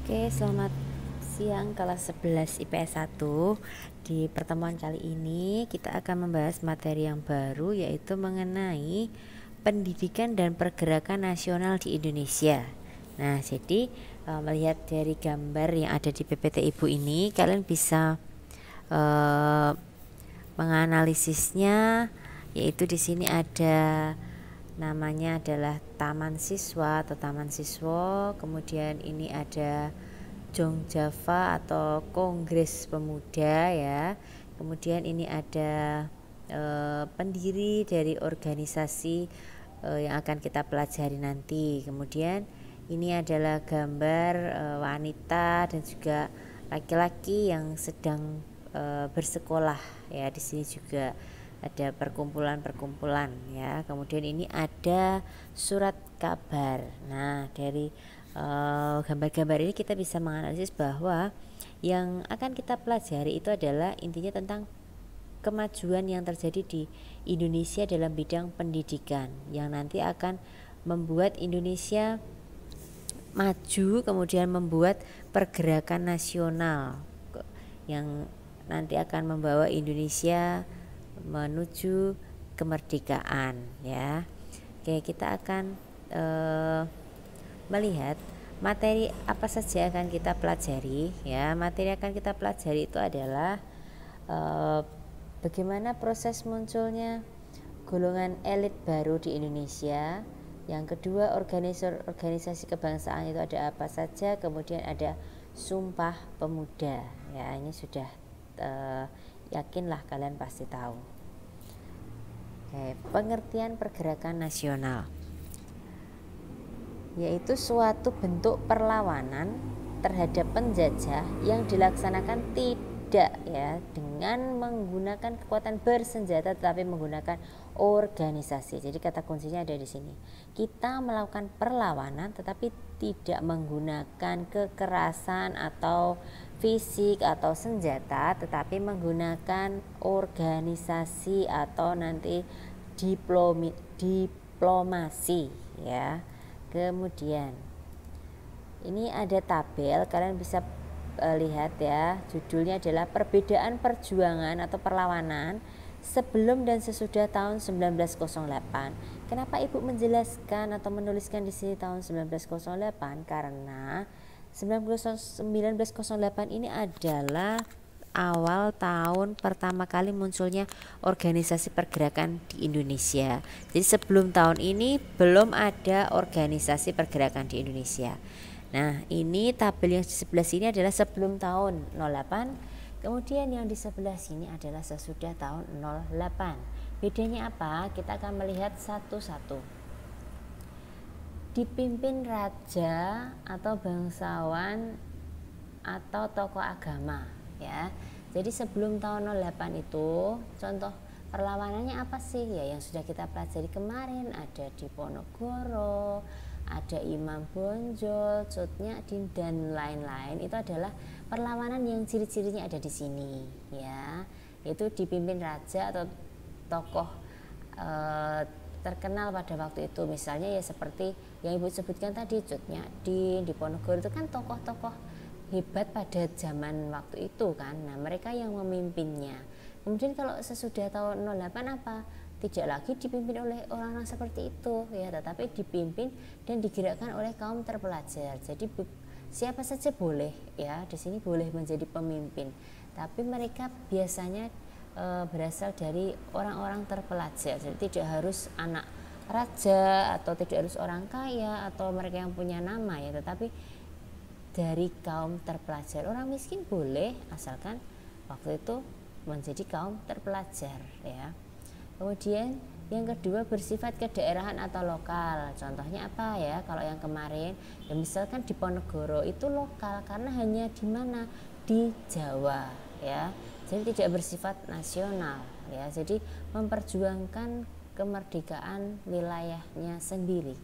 Oke, selamat siang kelas 11 IPS 1. Di pertemuan kali ini kita akan membahas materi yang baru, yaitu mengenai pendidikan dan pergerakan nasional di Indonesia. Nah, jadi melihat dari gambar yang ada di PPT Ibu ini, kalian bisa menganalisisnya, yaitu di sini ada namanya adalah Taman Siswa atau Taman Siswa. Kemudian ini ada Jong Java atau Kongres Pemuda ya. Kemudian ini ada pendiri dari organisasi yang akan kita pelajari nanti. Kemudian ini adalah gambar wanita dan juga laki-laki yang sedang bersekolah ya. Di sini juga ada perkumpulan-perkumpulan ya. Kemudian ini ada surat kabar. Nah, dari gambar-gambar ini kita bisa menganalisis bahwa yang akan kita pelajari itu adalah intinya tentang kemajuan yang terjadi di Indonesia dalam bidang pendidikan yang nanti akan membuat Indonesia maju, kemudian membuat pergerakan nasional yang nanti akan membawa Indonesia menuju kemerdekaan ya. Oke, kita akan melihat materi apa saja akan kita pelajari ya. Materi akan kita pelajari itu adalah bagaimana proses munculnya golongan elit baru di Indonesia. Yang kedua, organisasi kebangsaan itu ada apa saja. Kemudian ada Sumpah Pemuda ya. Ini sudah yakinlah kalian pasti tahu. Oke, pengertian pergerakan nasional yaitu suatu bentuk perlawanan terhadap penjajah yang dilaksanakan tidak ya dengan menggunakan kekuatan bersenjata, tetapi menggunakan organisasi. Jadi kata kuncinya ada di sini. Kita melakukan perlawanan tetapi tidak menggunakan kekerasan atau fisik atau senjata, tetapi menggunakan organisasi atau nanti diplomasi ya. Kemudian ini ada tabel, kalian bisa lihat ya, judulnya adalah perbedaan perjuangan atau perlawanan sebelum dan sesudah tahun 1908. Kenapa Ibu menjelaskan atau menuliskan di sini tahun 1908? Karena 1908 ini adalah awal tahun pertama kali munculnya organisasi pergerakan di Indonesia. Jadi sebelum tahun ini belum ada organisasi pergerakan di Indonesia. Nah, ini tabel yang di sebelah sini adalah sebelum tahun 08. Kemudian yang di sebelah sini adalah sesudah tahun 08. Bedanya apa? Kita akan melihat satu-satu. Dipimpin raja atau bangsawan atau tokoh agama ya. Jadi sebelum tahun 08 itu contoh perlawanannya apa sih ya, yang sudah kita pelajari kemarin. Ada Diponegoro, ada Imam Bonjol, Cut Nyak dan lain-lain. Itu adalah perlawanan yang ciri-cirinya ada di sini ya, yaitu dipimpin raja atau tokoh terkenal pada waktu itu. Misalnya ya seperti yang Ibu sebutkan tadi, Cut Nyak, Diponegoro, itu kan tokoh-tokoh hebat pada zaman waktu itu kan. Nah, mereka yang memimpinnya. Kemudian kalau sesudah tahun 08 apa? Tidak lagi dipimpin oleh orang-orang seperti itu ya, tetapi dipimpin dan digerakkan oleh kaum terpelajar. Jadi siapa saja boleh ya, di sini boleh menjadi pemimpin. Tapi mereka biasanya berasal dari orang-orang terpelajar. Jadi tidak harus anak raja atau tidak harus orang kaya atau mereka yang punya nama ya, tetapi dari kaum terpelajar. Orang miskin boleh asalkan waktu itu menjadi kaum terpelajar ya. Kemudian yang kedua, bersifat kedaerahan atau lokal. Contohnya apa ya? Kalau yang kemarin ya misalkan Diponegoro itu lokal karena hanya di mana? Di Jawa ya. Jadi tidak bersifat nasional ya. Jadi memperjuangkan kemerdekaan wilayahnya sendiri.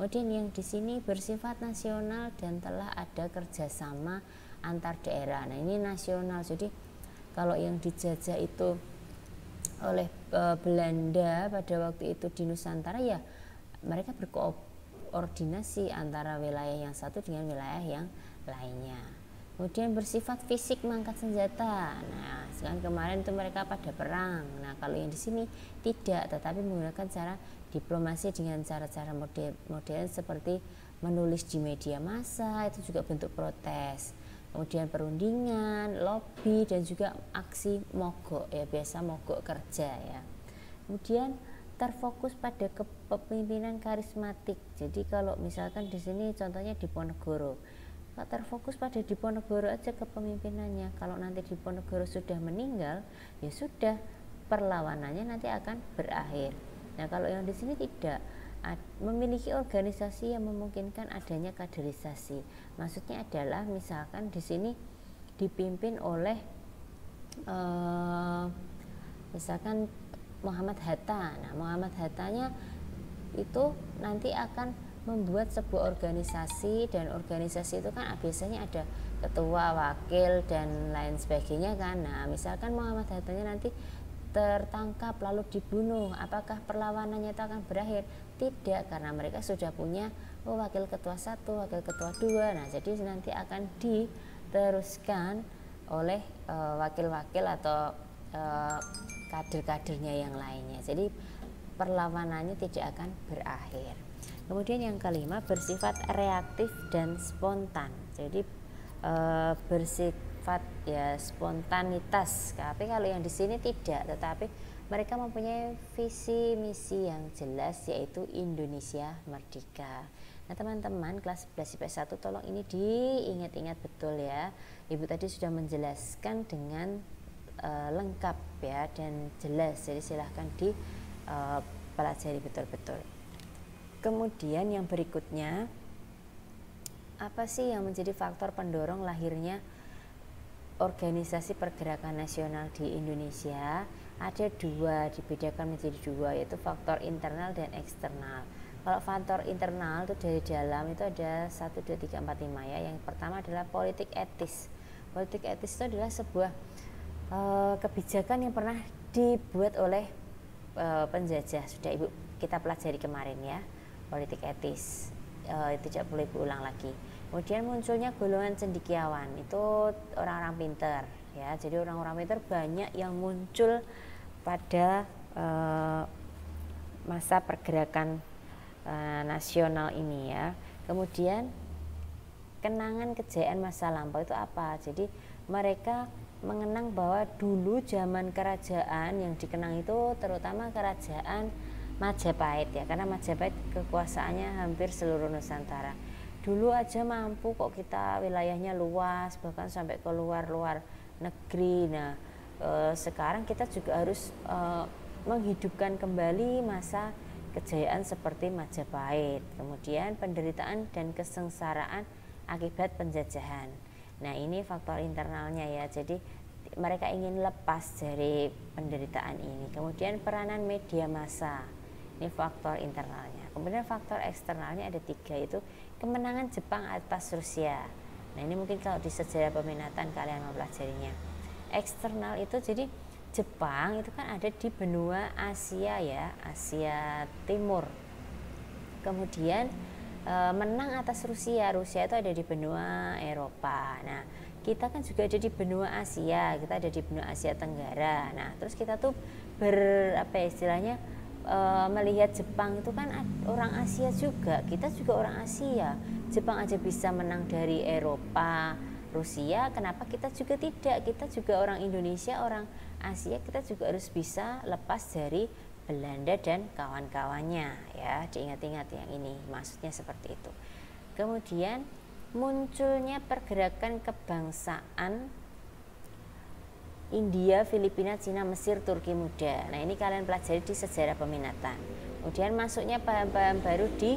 Kemudian yang di sini bersifat nasional dan telah ada kerjasama antar daerah. Nah, ini nasional. Jadi kalau yang dijajah itu oleh Belanda pada waktu itu di Nusantara ya, mereka bersubordinasi antara wilayah yang satu dengan wilayah yang lainnya. Kemudian bersifat fisik, mengangkat senjata. Nah, sekarang kemarin itu mereka pada perang. Nah, kalau yang di sini tidak, tetapi menggunakan cara diplomasi dengan cara-cara modern seperti menulis di media massa, itu juga bentuk protes. Kemudian perundingan, lobby, dan juga aksi mogok, ya biasa mogok kerja ya. Kemudian terfokus pada kepemimpinan karismatik. Jadi kalau misalkan di sini contohnya Diponegoro, terfokus pada Diponegoro aja kepemimpinannya. Kalau nanti Diponegoro sudah meninggal, ya sudah, perlawanannya nanti akan berakhir. Nah, kalau yang di sini tidak, memiliki organisasi yang memungkinkan adanya kaderisasi. Maksudnya adalah misalkan di sini dipimpin oleh misalkan Muhammad Hatta. Nah, Muhammad Hattanya itu nanti akan membuat sebuah organisasi, dan organisasi itu kan biasanya ada ketua, wakil, dan lain sebagainya kan. Nah, misalkan Muhammad Hattanya nanti tertangkap lalu dibunuh, apakah perlawanannya itu akan berakhir? Tidak, karena mereka sudah punya wakil ketua 1, wakil ketua 2. Nah, jadi nanti akan diteruskan oleh wakil-wakil atau kader-kadernya yang lainnya. Jadi perlawanannya tidak akan berakhir. Kemudian yang kelima, bersifat reaktif dan spontan. Jadi bersifat ya spontanitas. Tapi kalau yang di sini tidak, tetapi mereka mempunyai visi misi yang jelas, yaitu Indonesia Merdeka. Nah, teman-teman kelas 11 IPS 1 tolong ini diingat-ingat betul ya. Ibu tadi sudah menjelaskan dengan lengkap ya dan jelas. Jadi silahkan dipelajari betul-betul. Kemudian yang berikutnya, apa sih yang menjadi faktor pendorong lahirnya organisasi pergerakan nasional di Indonesia? Ada dua, dibedakan menjadi dua, yaitu faktor internal dan eksternal. Kalau faktor internal itu dari dalam itu ada 1, 2, 3, 4, 5 ya. Yang pertama adalah politik etis. Politik etis itu adalah sebuah kebijakan yang pernah dibuat oleh penjajah. Sudah Ibu kita pelajari kemarin ya, politik etis. Tidak boleh diulang lagi. Kemudian munculnya golongan cendekiawan, itu orang-orang pinter ya. Jadi orang-orang pinter banyak yang muncul pada masa pergerakan nasional ini ya. Kemudian kenangan kejayaan masa lampau itu apa? Jadi mereka mengenang bahwa dulu zaman kerajaan yang dikenang itu terutama kerajaan Majapahit ya, karena Majapahit kekuasaannya hampir seluruh Nusantara. Dulu aja mampu kok kita, wilayahnya luas bahkan sampai ke luar negeri. Nah, sekarang kita juga harus menghidupkan kembali masa kejayaan seperti Majapahit. Kemudian penderitaan dan kesengsaraan akibat penjajahan. Nah, ini faktor internalnya ya. Jadi mereka ingin lepas dari penderitaan ini. Kemudian peranan media massa. Ini faktor internalnya. Kemudian faktor eksternalnya ada 3, yaitu kemenangan Jepang atas Rusia. Nah, ini mungkin kalau di sejarah peminatan kalian mempelajarinya. Eksternal itu jadi Jepang itu kan ada di benua Asia ya, Asia Timur. Kemudian menang atas Rusia. Rusia itu ada di benua Eropa. Nah, kita kan juga ada di benua Asia, kita ada di benua Asia Tenggara. Nah, terus kita tuh istilahnya melihat Jepang itu kan orang Asia juga, kita juga orang Asia. Jepang aja bisa menang dari Eropa, Rusia, kenapa kita juga tidak? Kita juga orang Indonesia, orang Asia, kita juga harus bisa lepas dari Belanda dan kawan-kawannya ya. Diingat-ingat yang ini, maksudnya seperti itu. Kemudian munculnya pergerakan kebangsaan India, Filipina, Cina, Mesir, Turki muda. Nah, ini kalian pelajari di sejarah peminatan. Kemudian masuknya paham-paham baru di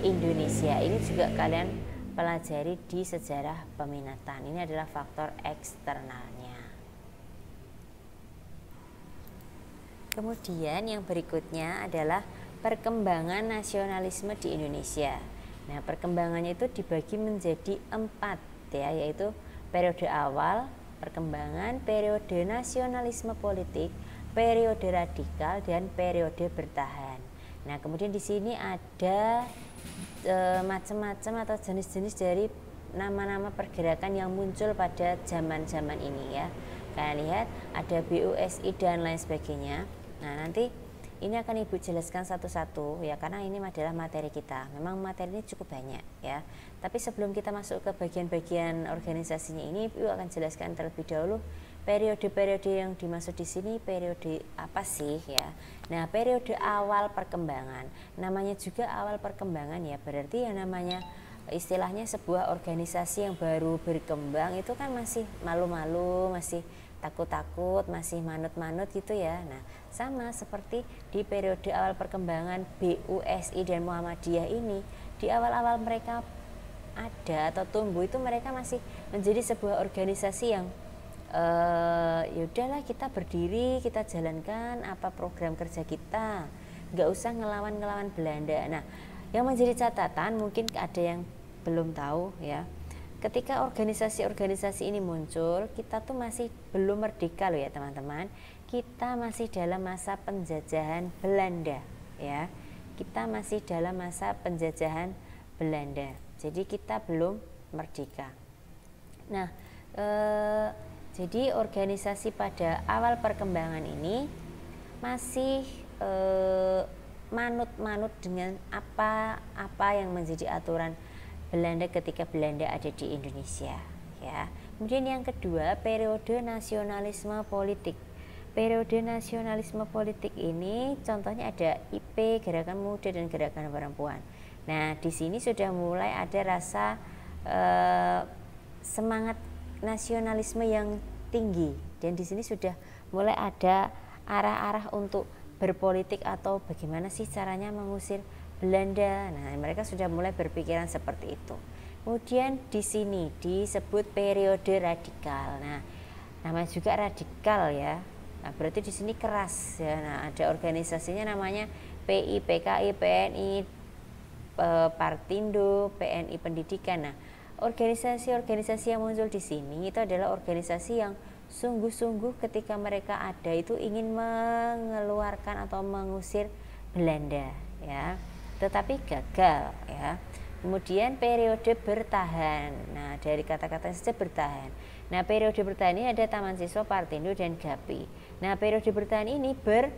Indonesia. Ini juga kalian pelajari di sejarah peminatan. Ini adalah faktor eksternalnya. Kemudian yang berikutnya adalah perkembangan nasionalisme di Indonesia. Nah, perkembangannya itu dibagi menjadi 4 ya, yaitu periode awal, perkembangan, periode nasionalisme politik, periode radikal, dan periode bertahan. Nah, kemudian di sini ada macam-macam atau jenis-jenis dari nama-nama pergerakan yang muncul pada zaman-zaman ini ya. Kalian lihat ada BUSI dan lain sebagainya. Nah, nanti ini akan Ibu jelaskan satu-satu ya, karena ini adalah materi kita. Memang materi ini cukup banyak ya. Tapi sebelum kita masuk ke bagian-bagian organisasinya ini, Ibu akan jelaskan terlebih dahulu periode-periode yang dimaksud di sini periode apa sih ya. Nah, periode awal perkembangan. Namanya juga awal perkembangan ya, berarti yang namanya istilahnya sebuah organisasi yang baru berkembang itu kan masih malu-malu, masih takut-takut, masih manut-manut gitu ya. Nah, sama seperti di periode awal perkembangan BUSI dan Muhammadiyah ini, di awal-awal mereka ada atau tumbuh itu mereka masih menjadi sebuah organisasi yang yaudahlah kita berdiri, kita jalankan apa program kerja kita, nggak usah ngelawan-ngelawan Belanda. Nah, yang menjadi catatan mungkin ada yang belum tahu ya, ketika organisasi-organisasi ini muncul, kita tuh masih belum merdeka loh ya teman-teman. Kita masih dalam masa penjajahan Belanda ya. Kita masih dalam masa penjajahan Belanda. Jadi kita belum merdeka. Nah, jadi organisasi pada awal perkembangan ini masih manut-manut dengan apa yang menjadi aturan Belanda ketika Belanda ada di Indonesia ya. Kemudian yang kedua, periode nasionalisme politik. Periode nasionalisme politik ini contohnya ada IP, Gerakan Muda dan Gerakan Perempuan. Nah, di sini sudah mulai ada rasa semangat nasionalisme yang tinggi, dan di sini sudah mulai ada arah-arah untuk berpolitik atau bagaimana sih caranya mengusir Belanda. Nah, mereka sudah mulai berpikiran seperti itu. Kemudian di sini disebut periode radikal. Nah, namanya juga radikal ya. Nah, berarti di sini keras ya. Nah, ada organisasinya namanya PI, PKI, PNI, Partindo, PNI Pendidikan. Nah, organisasi-organisasi yang muncul di sini itu adalah organisasi yang sungguh-sungguh ketika mereka ada itu ingin mengeluarkan atau mengusir Belanda ya, tetapi gagal ya. Kemudian periode bertahan. Nah, dari kata-kata saja bertahan. Nah, periode bertahan ini ada Taman Siswa, Partindo dan GAPI. Nah, periode bertahan ini berkaca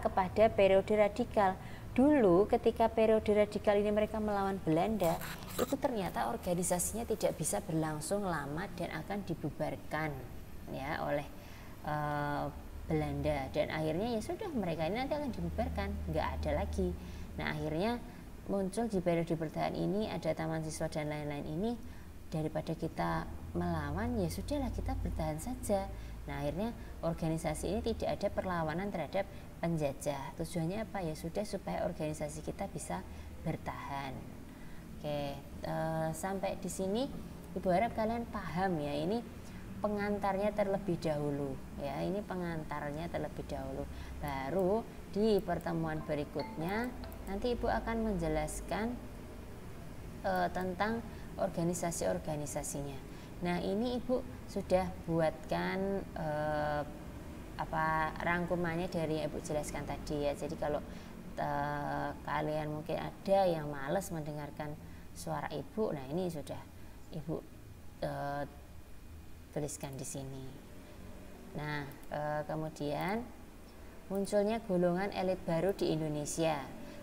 kepada periode radikal. Dulu ketika periode radikal ini mereka melawan Belanda, itu ternyata organisasinya tidak bisa berlangsung lama dan akan dibubarkan ya oleh Belanda, dan akhirnya ya sudah, mereka ini nanti akan dibubarkan, nggak ada lagi. Nah, akhirnya muncul di periode bertahan ini ada Taman Siswa dan lain-lain ini, daripada kita melawan ya sudahlah kita bertahan saja. Nah, akhirnya organisasi ini tidak ada perlawanan terhadap penjajah. Tujuannya apa? Ya sudah, supaya organisasi kita bisa bertahan. Oke, sampai di sini Ibu harap kalian paham ya. Ini pengantarnya terlebih dahulu ya. Ini pengantarnya terlebih dahulu. Baru di pertemuan berikutnya nanti Ibu akan menjelaskan tentang organisasi-organisasinya. Nah, ini Ibu sudah buatkan rangkumannya dari yang Ibu jelaskan tadi ya. Jadi kalau kalian mungkin ada yang malas mendengarkan suara Ibu, nah ini sudah Ibu tuliskan di sini. Nah, kemudian munculnya golongan elit baru di Indonesia.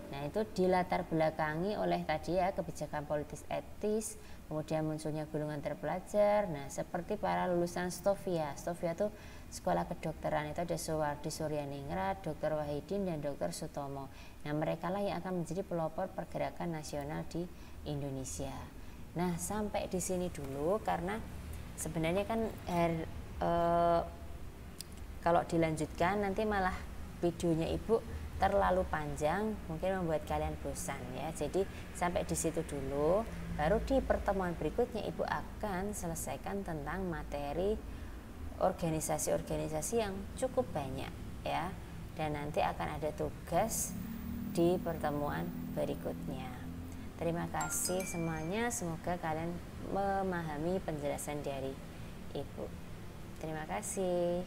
Nah, itu dilatar belakangi oleh tadi ya kebijakan politis etis, kemudian munculnya golongan terpelajar. Nah, seperti para lulusan Stovia. Stovia itu sekolah kedokteran, itu ada Suwardi Suryaningrat, Dr. Wahidin dan Dr. Sutomo. Nah, mereka lah yang akan menjadi pelopor pergerakan nasional di Indonesia. Nah, sampai di sini dulu karena sebenarnya kan kalau dilanjutkan nanti malah videonya Ibu terlalu panjang, mungkin membuat kalian bosan ya. Jadi sampai di situ dulu, baru di pertemuan berikutnya Ibu akan selesaikan tentang materi organisasi-organisasi yang cukup banyak ya. Dan nanti akan ada tugas di pertemuan berikutnya. Terima kasih semuanya, semoga kalian memahami penjelasan dari Ibu. Terima kasih.